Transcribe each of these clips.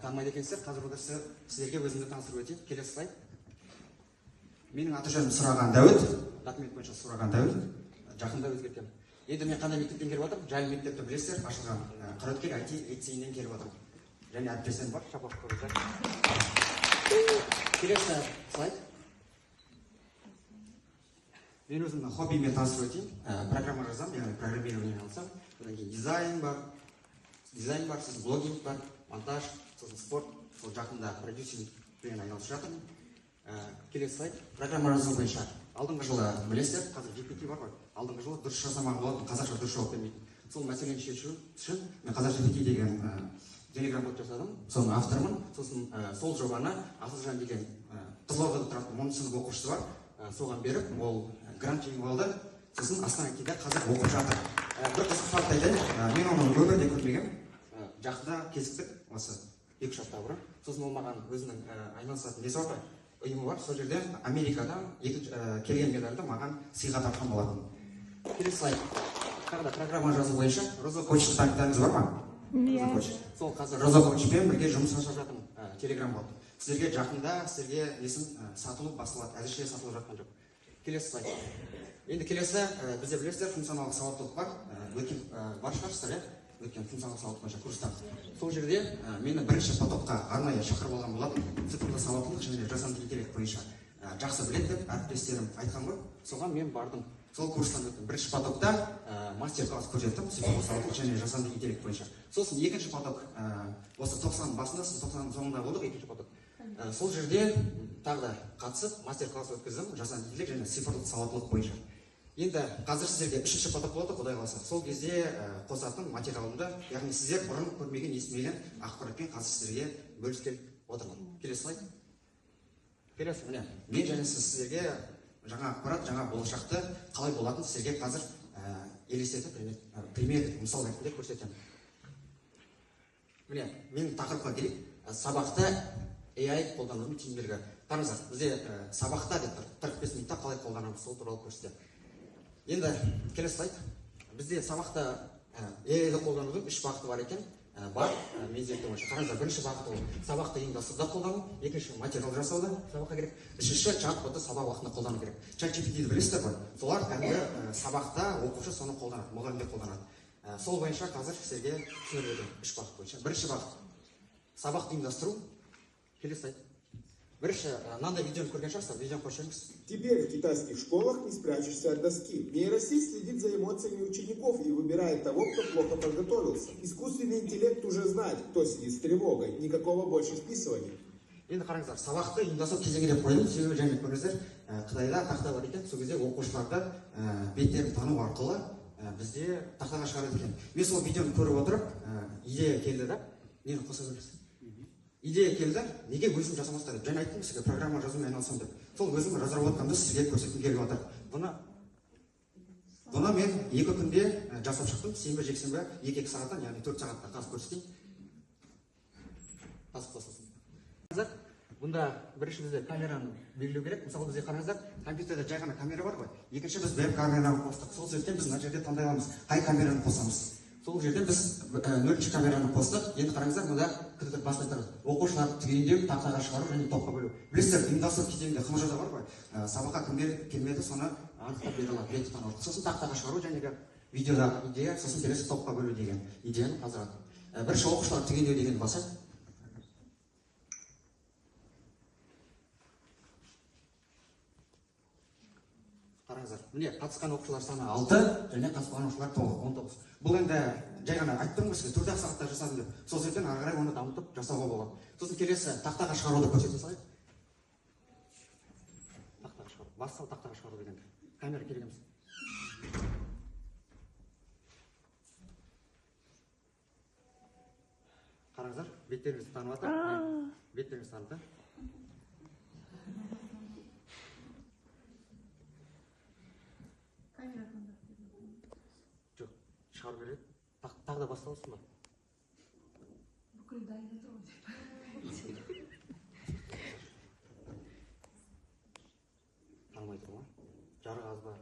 танымайды екенсіздер. Қазір burada сіздерге өзімді таныстырып өтейін. Келесі слайд. Менің аты-жөнім Сұраған Дәуіт. Документ бойынша Сұраған Дәуіт. Жақында өзгертемін. Енді мен қандай мектептен келіп отырмын? Жайлы мектепті білесіздер, ашылған Қараөткел IT лицейінен келіп отырмын. Және әріптестерім бар, шапақ көріңіздер. Келесі слайд. Мен өзімнің хоббиіммен таныстырып өтейін. Программа жазамын, яғни программированиемен айналысамын. Одан кейін дизайн бар, сосын блогинг бар, монтаж, сосын спорт. Сол жақында продюсингпен айналысып жатырмын. Келесі слайд. Программа жазу бойынша. Алдыңғы жылы білесіздер, қазір GPT бар ғой. Алдыңғы жылы дұрыс жасамаған болатын, қазақша дұрыс жауап бермейтін. Сол мәселені шешу үшін мен қазір GPT деген Telegram бот жасадым, соның авторымын. Сосын сол жобаны Асылжан деген Қызылордада тұратын 10 сынып оқушысы бар, соған беріп, ол грант жеңіп алды. Сосын Астана IT'де қазір оқып жатыр. Бір қызық факт айтайын, мен оны өмірде көрмегенмін. Жақында кезіктік, осы 2-3 апта бұрын. Сосын ол маған өзінің айналысатын несі бар, ұйымы бар. Сол жерден Америкадан келген медальді маған сыйға тартқан болатын. Келесі слайд. Тағы да программа жазу бойынша Роза Коучты танитарыңыз бар ма? Сол қазір Роза Коучпен бірге жұмыс жасап жатырмын. Telegram бот. Сіздерге жақында сіздерге несін сатылып басылады. Әзірше сатылып жатқан жоқ. Келесі слайд. Енді келесі бізде білесіздер функционалдық сауаттылық бар. Өткен бар шығарсыздар, иә? Өткен функционалдық сауаттылық бойынша курстан. Сол жерде мені бірінші потокқа арнайы шақырып алған болатын. Цифрлы сауаттылық және жасанды интеллект бойынша жақсы біледі деп әріптестерім айтқан ғой. Соған мен бардым. Сол курстан өттім. Бірінші потокта мастер-класс көрсеттім цифрлы сауаттылық және жасанды интеллект бойынша. Сосын екінші поток осы 90 басында, 90 соңында болдық, екінші поток. Сол жерде тағы да қатысып мастер-класс өткіздім жасанды интеллект және цифрлы сауаттылық бойынша. Енді қазір сіздерге үшінші поток болады, Құдай қаласа. Сол кезде қосатын материалымды, яғни сіздер бұрын көрмеген, естімеген ақпаратпен қазір сіздерге бөліскелі отырмын. Келесі слайд. Келесі, міне, мен және сіздерге жаңа ақпарат, жаңа болашақты қалай болатын сіздерге қазір елестетіп, пример, мысал ретінде көрсетемін. Міне, мен тақырыпқа келейік. Сабақта AI қолданудың тиімділігі. Қараңыздар, бізде сабақта деп 45 минутта қалай қолданамыз, сол туралы көрсетемін. Енді келесі слайд. Бізде сабақта AI-ді қолданудың 3 бағыты бар екен. Бар, мен зерттеу бойынша. Қараңыздар, бірінші бағыты ол сабақты ұйымдастыруда қолдану, екінші материал жасауда сабаққа керек, үшінші чат-ботты сабақ уақытында қолдану керек. ChatGPT-ді білесіздер ғой? Солар кәдімгі сабақта оқушы соны қолданады, мұғалімдер қолданады. Сол бойынша қазір сіздерге түсіндіріп өтемін 3 бағыт бойынша. Бірінші бағыт сабақты ұйымдастыру. Келесі слайд. Бірінші, мынандай видеоны көрген шығарсыздар, видеоны көрсеңіз. Теперь в китайских школах не спрячешься от доски. Нейросеть следит за эмоциями учеников и выбирает того, кто плохо подготовился. Искусственный интеллект уже знает, кто сидит с тревогой. Никакого больше списывания. Енді қараңыздар, сабақты ұйымдастыру кезеңіне қойдым, себебі және көріңіздер, Қытайда тақта бар екен, сол кезде оқушыларды беттерін тану арқылы бізде тақтаға шығарады екен. Мен сол видеоны көріп отырып, идея келді да, нені қоса көресіз? Идея келді, неге өзім жасамастар деп. Және айттым сізге программа жазумен айналысам деп. Сол өзім разработкамды сізге көрсеткім келіп отыр. Бұны мен 2 күнде жасап шықтым. Сенбі, жексенбі 2-2 сағаттан, яғни 4 сағатта қазып көрсетейін. Қазып қосылсын. Бұнда бірінші бізде камераны белгілеу керек. Мысалы бізде қараңыздар, компьютерде жай ғана камера бар ғой. Екінші біз веб-камераны қостық. Сол себептен біз мына жерде таңдай аламыз, қай камераны қосамыз. Сол жерде біз 0-ші камераны қостық. Енді қараңыздар, мұнда күтіп бастай тұрады. Оқушыларды түгендеу, тақтаға шығару және топқа бөлу. Білесіздер, ұйымдастыру кезеңінде ХМЖ-да бар ғой. Сабаққа кім келмеді, соны анықтап бере алады, рет танылады. Сосын тақтаға шығару және видеодағы идея, сосын келесі топқа бөлу деген идеяны қазір. Бірінші оқушыларды түгендеу деген болса. Қараңыздар, міне қатысқан оқушылар саны 6 және қатыспаған оқушылар 19. Бұл енді жай ғана айттым ғой сізге, 4 сағатта жасадым деп. Сол себептен ары қарай оны дамытып жасауға болады. Сосын келесі тақтаға шығаруды көрсете салайық. Тақтаға шығару. Басқа тақтаға шығару дегенді. Камера керек емес. Қараңыздар, беттеріңізді танып жатыр. Беттеріңізді таныды. Жоқ, шығару керек. Тағы да басталсын ба? Бүкіл дайында тұр ғой. Танымайды ғой. Жарық аз ба?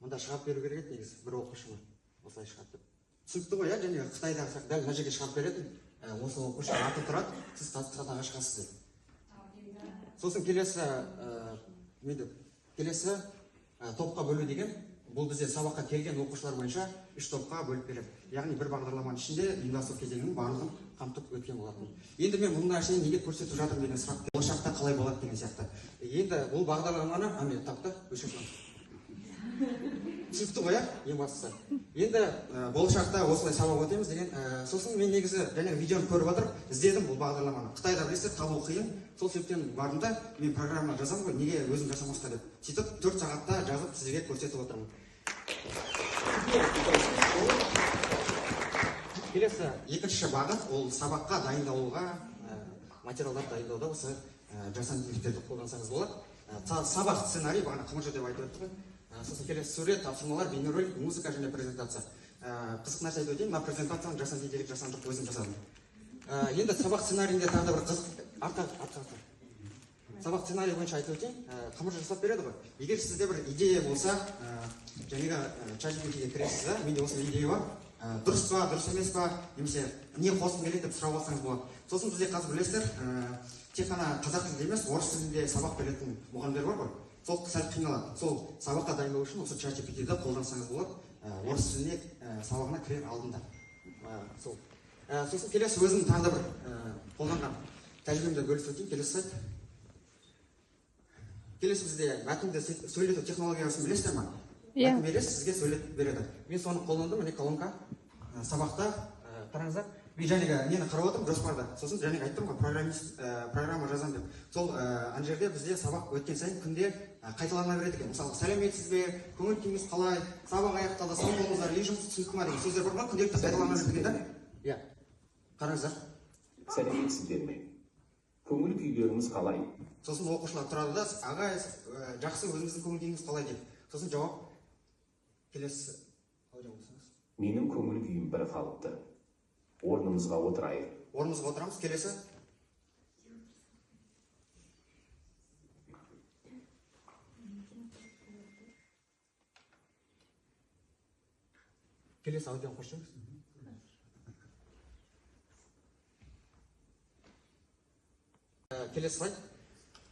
Мұнда шығап беру керек еді негізі, бір оқушыны осылай шығады деп. Түсінікті ғой, және Қытайда дәл мына жерге шығап беретін осы оқушы аты тұрады, сіз қатыға шығасыз деп. Сосын келесі топқа бөлу деген, бұл бізде сабаққа келген оқушылар бойынша 3 топқа бөліп береді. Яғни бір бағдарламаның ішінде ұйымдастыру кезеңінің барлығын қамтып өткен болатын. Енді мен мұндай нәрсені неге көрсетіп жатырмын деген сұрақ, болашақта қалай болады деген сияқты. Енді бұл бағдарламаны тапты, түсінікті ғой, ең бастысы. Енді болашақта осылай сабақ өтеміз деген. Сосын мен негізі және видеоны көріп отырып, іздедім бұл бағдарламаны. Қытайда білесіздер, табу қиын. Сол себептен бардым да, мен программа жазамын ғой, неге өзім жасамасқа деп. Сөйтіп 4 сағатта жазып сізге көрсетіп отырмын. Келесі екінші бағыт, ол сабаққа дайындалуға, материалдар дайындауда осы жасанды интеллектті қолдансаңыз болады. Сабақ сценарий, бағана қымыржы деп айтып өтті ғой. Сосын келесі сурет, тапсырмалар, бейнеролик, музыка және презентация. Қызық нәрсе айтып өтейін, мына презентацияны жасанды интеллект жасаған жоқ, өзім жасадым. Енді сабақ сценарийінде тағы да бір қызық, сабақ сценарий бойынша айтып өтейін, қымыржы жасап береді ғой. Егер сізде бір идея болса, жаңағы ChatGPT-ге кіресіз, менде осы идея бар, дұрыс па, дұрыс емес па, немесе не қосқым келеді деп сұрап алсаңыз болады. Сосын бізде қазір білесіздер, тек қана қазақ тілінде емес, орыс тілінде сабақ беретін мұғалімдер бар ғой. Сол сәл қиналады. Сол сабаққа дайындау үшін осы ChatGPT-ді қолдансаңыз болады, орыс тіліне сабағына кірер алдында. Сосын келесі өзім тағы да бір қолданған тәжірибемді бөлісіп өтейін. Келесі сайт. Келесі бізде мәтінді сөйлету технологиясын білесіздер ма? Мәтін бересіз, сізге сөйлетіп береді. Мен соны қолдандым, міне колонка сабақта қараңыздар. Мен жәнегі нені қарап отырмын жоспарда. Сосын жәнегі айттым ғой, программа жазам деп. Сол ана жерде бізде сабақ өткен сайын күнде қайталана береді екен. Мысалы, сәлеметсіз бе, көңіл күйіңіз қалай, сабақ аяқталды, сау болыңыздар, үй жұмысы түсінікті ма деген сөздер бар ма? Күнделікті қайталана береді екен да? Иә. Қараңыздар. Сәлеметсіздер ме? Көңіл күйлеріңіз қалай? Сосын оқушылар тұрады да, ағай, жақсы, өзіңіздің көңіл күйіңіз қалай деп. Сосын жауап. Келесі аудио болсаңыз. Менің көңіл күйім бір қалыпты. Орнымызға отырайық. Орнымызға отырамыз. Келесі. Келесі аудионы қосыңыз. Келесі слайд.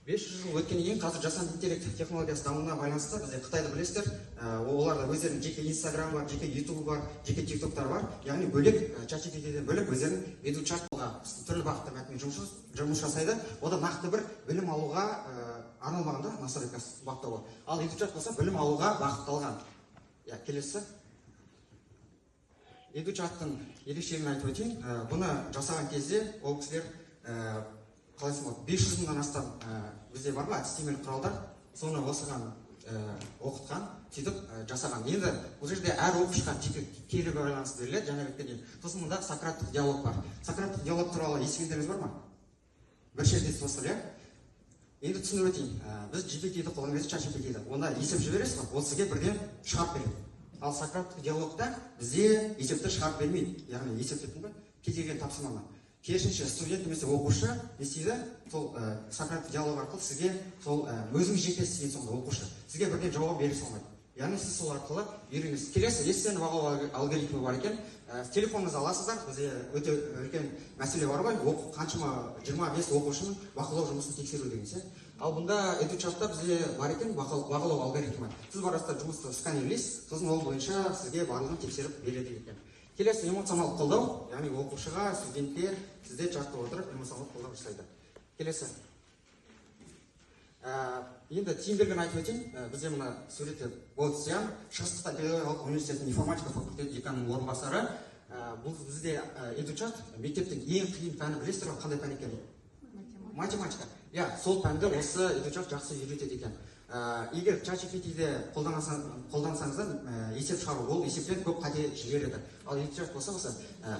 500 жыл өткеннен кейін қазір жасанды интеллект технологиясы дамуына байланысты бізде Қытайда білесіздер, оларда өздерінің жеке Instagram бар, жеке YouTube бар, жеке TikTok-тар бар. Яғни бөлек ChatGPT-ден бөлек өздерінің EduChat-ға түрлі бағытта мәтінмен жұмыс жасайды. Ода нақты бір білім алуға арналмағанда настройка бағыттауға. Ал EduChat болса білім алуға бағытталған. Келесі. EduChat-тың ерекшелігін айтып өтейін. Бұны жасаған кезде ол кісілер қалайсың ғой, 500 мыңнан астам бізде бар ма әдістемелік құралдар, соны осыған оқытқан, сөйтіп жасаған. Енді бұл жерде әр оқушыға келіп байланысты беріледі, жаңа бетке дейін. Сосын мұнда сократтық диалог бар. Сократтық диалог туралы естігендеріңіз бар ма? Бір жерде естіп иә? Енді түсініп өтейін. Біз GPT-ді қолданамыз, ChatGPT-ді. Онда есеп жібересіз ғой, ол сізге бірден шығарып береді. Ал сократтық диалогта бізде есепті шығарып бермейді. Яғни есептейтін ғой, кез келген тапсырманы. Керісінше студент немесе оқушы не істейді, сол сократтық диалог арқылы сізге сол өзіңіз жеке істеген соңында оқушы сізге бірден жауап бере салмайды. Яғни сіз сол арқылы үйренесіз. Келесі естіні бағалау алгоритмі бар екен. Телефоныңызды аласыздар, бізде өте үлкен мәселе бар ғой, қаншама 25 оқушының бақылау жұмысын тексеру деген сияқты. Ал бұнда EduChat-та бізде бар екен бағалау алгоритмі. Сіз барасыздар жұмысты сканерлейсіз, сосын ол бойынша сізге барлығын тексеріп береді екен. Келесі эмоционалдық қолдау, яғни оқушыға, студентке сізде жақты отырып эмоционалдық қолдау жасайды. Келесі. Енді тиімділігін айтып өтейін. Бізде мына суретте Болсиян, Шығыс Қытай педагогикалық университетінің информатика факультеті деканының орынбасары. Бұл бізде EduChat мектептің ең қиын пәні білесіздер ғой, қандай пән екенін? Математика. Сол пәнді осы EduChat жақсы үйретеді екен. Егер ChatGPT-де қолдансаңыздар, есеп шығару, ол есептен көп қате жібереді. Ал EduChat болса,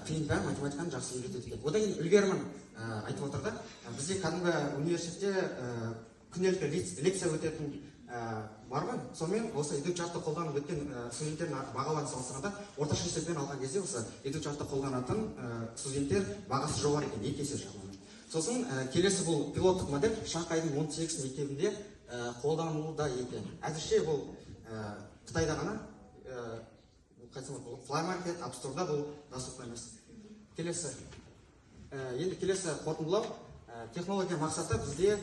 қиын пән математиканы жақсы үйретеді екен. Одан кейін үлгерімін айтып отырды. Бізде кәдімгі университетте күнделікті лекция өтетін бар ғой. Сонымен осы EduChat-ты қолданып өткен студенттердің бағаларын салыстырғанда орташа есеппен алған кезде осы EduChat-ты қолданатын студенттер бағасы жоғары екен, 2 есе жағынан. Сосын келесі бұл пилоттық модель Шанхайдың 18 мектебінде қолданылуда екен. Әзірше бұл Қытайда ғана, Play Market, App Store-да бұл доступты емес. Келесі. енді келесі қорытындылау, технология мақсаты бізде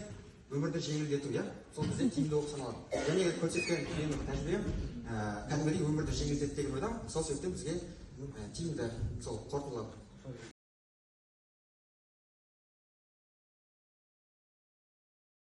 өмірді жеңілдету, иә? Сол бізде тиімді болып саналады. Және көрсеткен менің тәжірибем кәдімгідей өмірді жеңілдетеді деген ойдамын. Сол себептен бізге тиімді сол қорытындылау.